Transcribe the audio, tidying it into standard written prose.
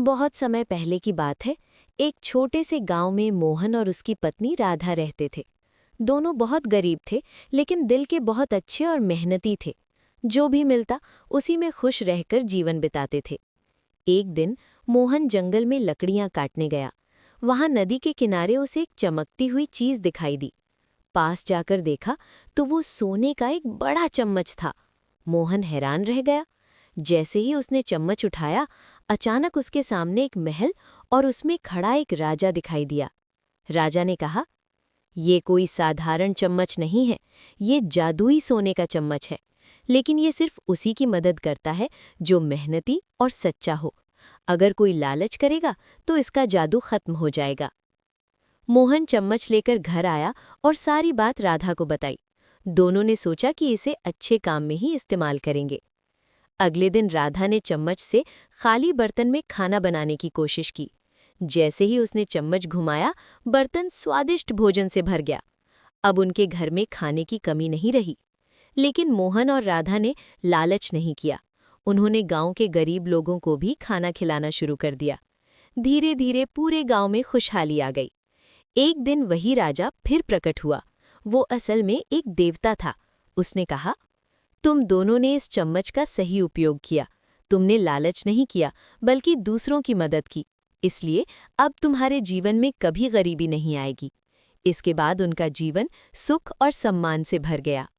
बहुत समय पहले की बात है। एक छोटे से गांव में मोहन और उसकी पत्नी राधा रहते थे। दोनों बहुत गरीब थे, लेकिन दिल के बहुत अच्छे और मेहनती थे। जो भी मिलता उसी में खुश रहकर जीवन बिताते थे। एक दिन मोहन जंगल में लकड़ियां काटने गया। वहां नदी के किनारे उसे एक चमकती हुई चीज दिखाई दी। पास जाकर देखा तो वो सोने का एक बड़ा चम्मच था। मोहन हैरान रह गया। जैसे ही उसने चम्मच उठाया, अचानक उसके सामने एक महल और उसमें खड़ा एक राजा दिखाई दिया। राजा ने कहा, ये कोई साधारण चम्मच नहीं है, ये जादुई सोने का चम्मच है। लेकिन ये सिर्फ उसी की मदद करता है जो मेहनती और सच्चा हो। अगर कोई लालच करेगा तो इसका जादू खत्म हो जाएगा। मोहन चम्मच लेकर घर आया और सारी बात राधा को बताई। दोनों ने सोचा कि इसे अच्छे काम में ही इस्तेमाल करेंगे। अगले दिन राधा ने चम्मच से खाली बर्तन में खाना बनाने की कोशिश की। जैसे ही उसने चम्मच घुमाया, बर्तन स्वादिष्ट भोजन से भर गया। अब उनके घर में खाने की कमी नहीं रही। लेकिन मोहन और राधा ने लालच नहीं किया। उन्होंने गांव के गरीब लोगों को भी खाना खिलाना शुरू कर दिया। धीरे धीरे पूरे गांव में खुशहाली आ गई। एक दिन वही राजा फिर प्रकट हुआ। वो असल में एक देवता था। उसने कहा, तुम दोनों ने इस चम्मच का सही उपयोग किया। तुमने लालच नहीं किया, बल्कि दूसरों की मदद की। इसलिए अब तुम्हारे जीवन में कभी गरीबी नहीं आएगी। इसके बाद उनका जीवन सुख और सम्मान से भर गया।